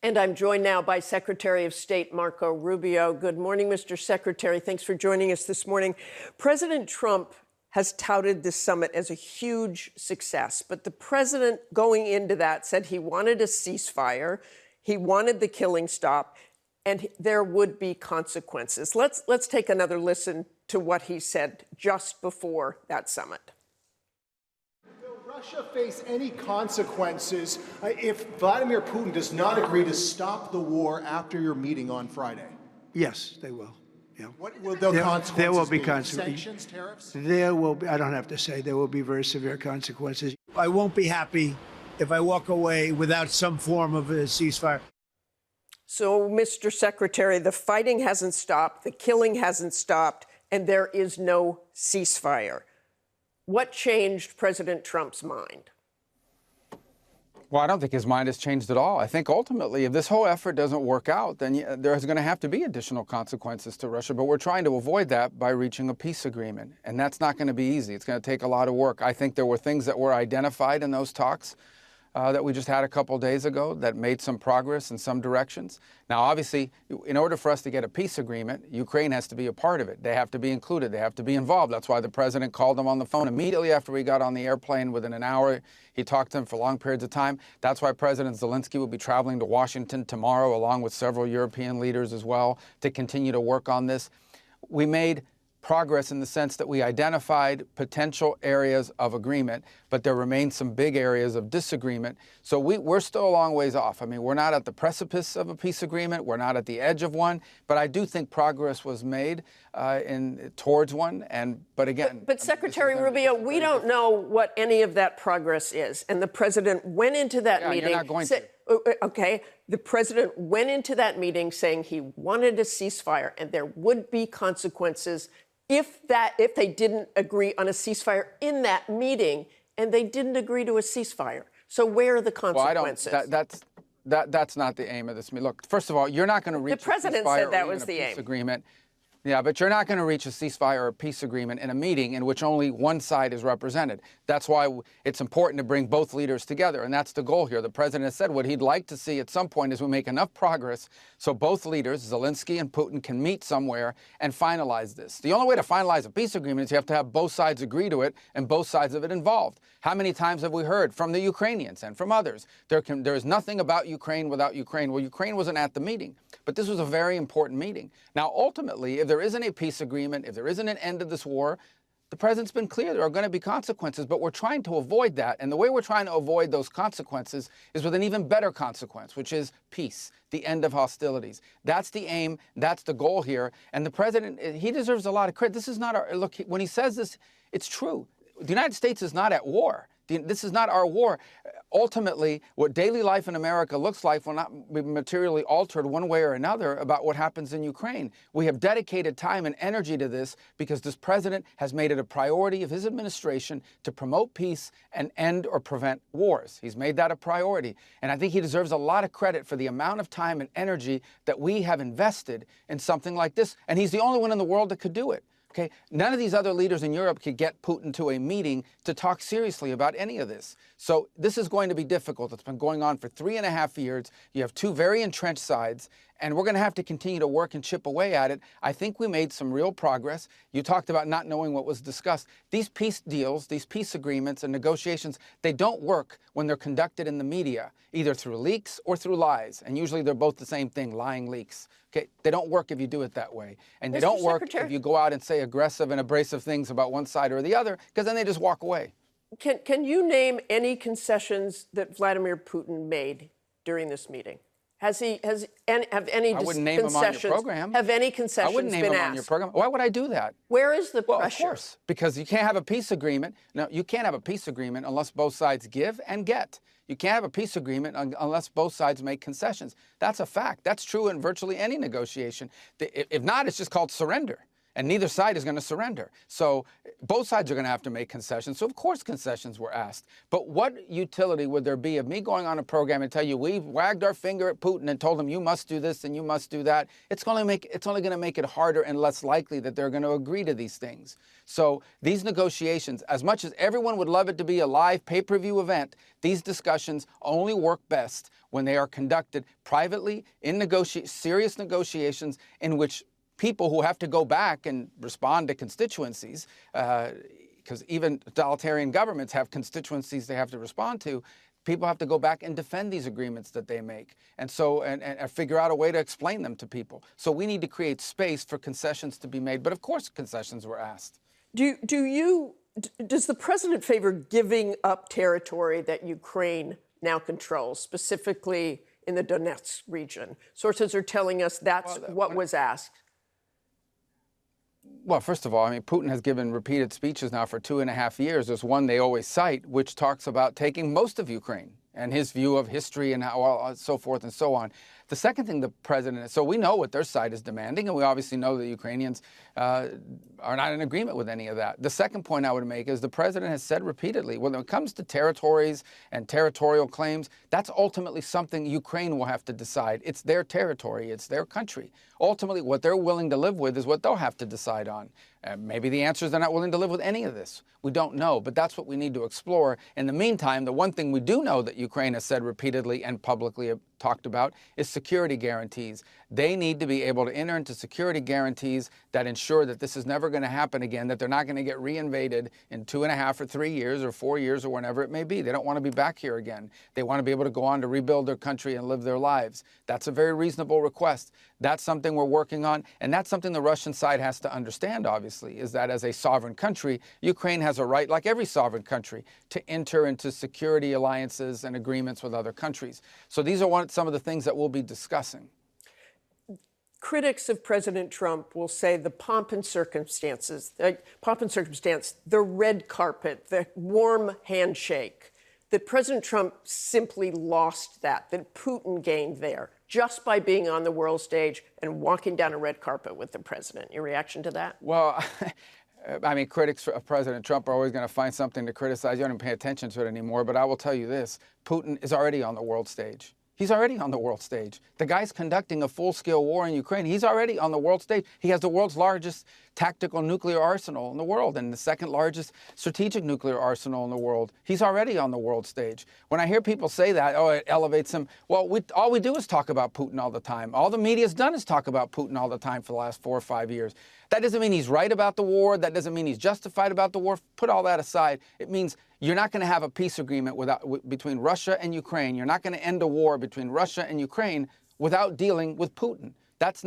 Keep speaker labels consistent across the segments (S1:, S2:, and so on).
S1: And I'm joined now by Secretary of State Marco Rubio. Good morning, Mr. Secretary. Thanks for joining us this morning. President Trump has touted this summit as a huge success, but the president going into that said he wanted a ceasefire, he wanted the killing stop, and there would be consequences. Let's take another listen to what he said just before that summit.
S2: Russia face any consequences if Vladimir Putin does not agree to stop the war after your meeting on Friday?
S3: Yes, they will. Yeah.
S2: What will the consequences
S3: there will be
S2: be?
S3: consequences.
S2: Sanctions, tariffs?
S3: There will be, I don't have to say, there will be very severe consequences. I won't be happy if I walk away without some form of a ceasefire.
S1: So, Mr. Secretary, the fighting hasn't stopped, the killing hasn't stopped, and there is no ceasefire. What changed President Trump's mind?
S4: Well, I don't think his mind has changed at all. I think ultimately, if this whole effort doesn't work out, then there's going to have to be additional consequences to Russia. But we're trying to avoid that by reaching a peace agreement. And that's not going to be easy. It's going to take a lot of work. I think there were things that were identified in those talks that we just had a couple days ago that made some progress in some directions. Now, obviously, in order for us to get a peace agreement, Ukraine has to be a part of it. They have to be included. They have to be involved. That's why the president called them on the phone immediately after we got on the airplane. Within an hour, he talked to them for long periods of time. That's why President Zelensky will be traveling to Washington tomorrow, along with several European leaders as well, to continue to work on this. We made progress in the sense that we identified potential areas of agreement, but there remain some big areas of disagreement. So we're still a long ways off. I mean, we're not at the precipice of a peace agreement. We're not at the edge of one, but I do think progress was made towards one. But again,
S1: but Secretary Rubio, we don't know what any of that progress is. And the president went into that meeting.
S4: You're not going to.
S1: Okay, the president went into that meeting saying he wanted a ceasefire and there would be consequences if they didn't agree on a ceasefire in that meeting, and they didn't agree to a ceasefire. So where are the consequences?
S4: Well, that's not the aim of this meeting. Look, first of all, you're not going to reach
S1: the president
S4: a ceasefire
S1: said that
S4: or
S1: was the
S4: peace
S1: aim.
S4: Agreement. Yeah, but you're not going to reach a ceasefire or a peace agreement in a meeting in which only one side is represented. That's why it's important to bring both leaders together, and that's the goal here. The president has said what he'd like to see at some point is we make enough progress so both leaders, Zelensky and Putin, can meet somewhere and finalize this. The only way to finalize a peace agreement is you have to have both sides agree to it and both sides of it involved. How many times have we heard from the Ukrainians and from others, there is nothing about Ukraine without Ukraine? Well, Ukraine wasn't at the meeting, but this was a very important meeting. Now, ultimately, if there isn't a peace agreement, if there isn't an end to this war, the president's been clear there are going to be consequences, but we're trying to avoid that. And the way we're trying to avoid those consequences is with an even better consequence, which is peace, the end of hostilities. That's the aim. That's the goal here. And the president, he deserves a lot of credit. This is not our, look, when he says this, it's true. The United States is not at war. This is not our war. Ultimately, what daily life in America looks like will not be materially altered one way or another about what happens in Ukraine. We have dedicated time and energy to this because this president has made it a priority of his administration to promote peace and end or prevent wars. He's made that a priority. And I think he deserves a lot of credit for the amount of time and energy that we have invested in something like this. And he's the only one in the world that could do it. Okay, none of these other leaders in Europe could get Putin to a meeting to talk seriously about any of this. So this is going to be difficult. It's been going on for 3.5 years. You have two very entrenched sides, and we're going to have to continue to work and chip away at it. I think we made some real progress. You talked about not knowing what was discussed. These peace deals, these peace agreements and negotiations, they don't work when they're conducted in the media, either through leaks or through lies. And usually they're both the same thing, lying leaks. Okay, they don't work if you do it that way. And they don't work if you go out and say aggressive and abrasive things about one side or the other, because then they just walk away.
S1: Can you name any concessions that Vladimir Putin made during this meeting? Have any concessions?
S4: I wouldn't name them on your program.
S1: Have any concessions been asked?
S4: I wouldn't name them on your program. Why would I do that?
S1: Where is the pressure?
S4: Well, of course, because you can't have a peace agreement. No, you can't have a peace agreement unless both sides give and get. You can't have a peace agreement unless both sides make concessions. That's a fact. That's true in virtually any negotiation. If not, it's just called surrender. and neither side is going to surrender. So both sides are going to have to make concessions. So of course concessions were asked. But what utility would there be of me going on a program and tell you we wagged our finger at Putin and told him you must do this and you must do that? It's only going to make it harder and less likely that they're going to agree to these things. So these negotiations, as much as everyone would love it to be a live pay-per-view event, these discussions only work best when they are conducted privately in serious negotiations in which people who have to go back and respond to constituencies, because even totalitarian governments have constituencies they have to respond to, people have to go back and defend these agreements that they make, and figure out a way to explain them to people. So we need to create space for concessions to be made. But of course concessions were asked.
S1: Does the president favor giving up territory that Ukraine now controls, specifically in the Donetsk region? Sources are telling us that's what was asked.
S4: Well, first of all, I mean, Putin has given repeated speeches now for 2.5 years. There's one they always cite, which talks about taking most of Ukraine and his view of history and how, so forth and so on. The second thing the president, so we know what their side is demanding, and we obviously know the Ukrainians are not in agreement with any of that. The second point I would make is the president has said repeatedly, when it comes to territories and territorial claims, that's ultimately something Ukraine will have to decide. It's their territory, it's their country. Ultimately, what they're willing to live with is what they'll have to decide on. Maybe the answer is they're not willing to live with any of this. We don't know, but that's what we need to explore. In the meantime, the one thing we do know that Ukraine has said repeatedly and publicly talked about is security guarantees. They need to be able to enter into security guarantees that ensure that this is never going to happen again, that they're not going to get reinvaded in 2.5 or 3 years or 4 years or whenever it may be. They don't want to be back here again. They want to be able to go on to rebuild their country and live their lives. That's a very reasonable request. That's something we're working on, and that's something the Russian side has to understand, obviously, is that as a sovereign country, Ukraine has a right, like every sovereign country, to enter into security alliances and agreements with other countries. So these are some of the things that we'll be discussing.
S1: Critics of President Trump will say the pomp and circumstance, the red carpet, the warm handshake, that President Trump simply lost that Putin gained there just by being on the world stage and walking down a red carpet with the president. Your reaction to that?
S4: Well, I mean, critics of President Trump are always going to find something to criticize. You don't even pay attention to it anymore. But I will tell you this, Putin is already on the world stage. He's already on the world stage. The guy's conducting a full-scale war in Ukraine. He's already on the world stage. He has the world's largest tactical nuclear arsenal in the world and the second largest strategic nuclear arsenal in the world. He's already on the world stage. When I hear people say that, oh, it elevates him, well, all we do is talk about Putin all the time. All the media's done is talk about Putin all the time for the last 4 or 5 years. That doesn't mean he's right about the war. That doesn't mean he's justified about the war. Put all that aside. It means you're not going to have a peace agreement between Russia and Ukraine. You're not going to end a war between Russia and Ukraine without dealing with Putin. That's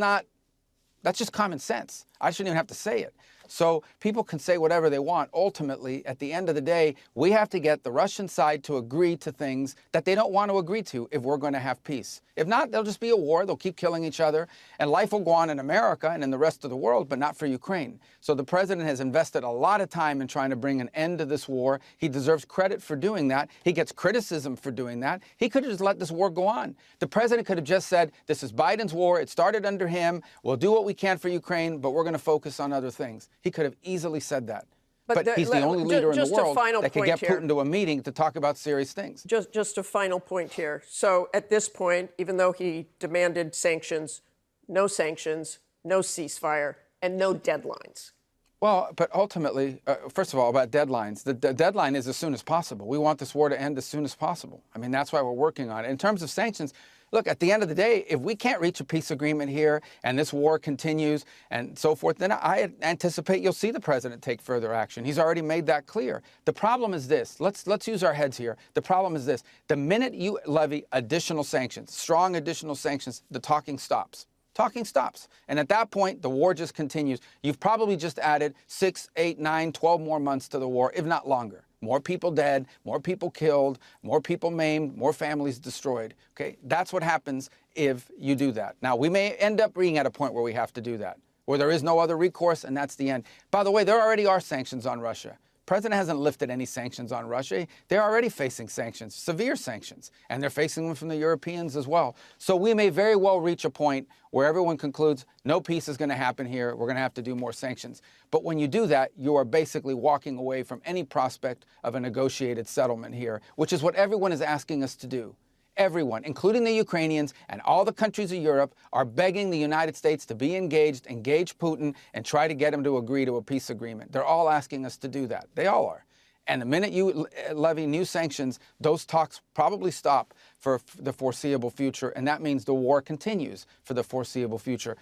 S4: just common sense. I shouldn't even have to say it. So people can say whatever they want. Ultimately, at the end of the day, we have to get the Russian side to agree to things that they don't want to agree to if we're going to have peace. If not, there'll just be a war. They'll keep killing each other. And life will go on in America and in the rest of the world, but not for Ukraine. So the president has invested a lot of time in trying to bring an end to this war. He deserves credit for doing that. He gets criticism for doing that. He could have just let this war go on. The president could have just said, this is Biden's war. It started under him. We'll do what we can for Ukraine, but we're going to focus on other things. He could have easily said that. But he's the only leader in the world that can get Putin to a meeting to talk about serious things.
S1: Just a final point here. So at this point, even though he demanded sanctions, no ceasefire, and no deadlines.
S4: Well, but ultimately, first of all, about deadlines, the deadline is as soon as possible. We want this war to end as soon as possible. I mean, that's why we're working on it. In terms of sanctions, look, at the end of the day, if we can't reach a peace agreement here and this war continues and so forth, then I anticipate you'll see the president take further action. He's already made that clear. The problem is this. Let's use our heads here. The problem is this. The minute you levy additional sanctions, strong additional sanctions, the talking stops. Talking stops. And at that point, the war just continues. You've probably just added 6, 8, 9, 12 more months to the war, if not longer. More people dead, more people killed, more people maimed, more families destroyed. Okay, that's what happens if you do that. Now, we may end up being at a point where we have to do that, where there is no other recourse, and that's the end. By the way, there already are sanctions on Russia. president hasn't lifted any sanctions on Russia. They're already facing sanctions, severe sanctions, and they're facing them from the Europeans as well. So we may very well reach a point where everyone concludes no peace is going to happen here. We're going to have to do more sanctions. But when you do that, you are basically walking away from any prospect of a negotiated settlement here, which is what everyone is asking us to do. Everyone, including the Ukrainians and all the countries of Europe, are begging the United States to be engaged, engage Putin, and try to get him to agree to a peace agreement. They're all asking us to do that. They all are. And the minute you levy new sanctions, those talks probably stop for the foreseeable future, and that means the war continues for the foreseeable future.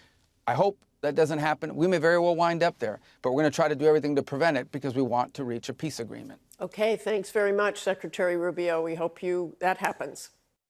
S4: I hope that doesn't happen. We may very well wind up there, but we're going to try to do everything to prevent it because we want to reach a peace agreement.
S1: Okay, thanks very much, Secretary Rubio. We hope that happens.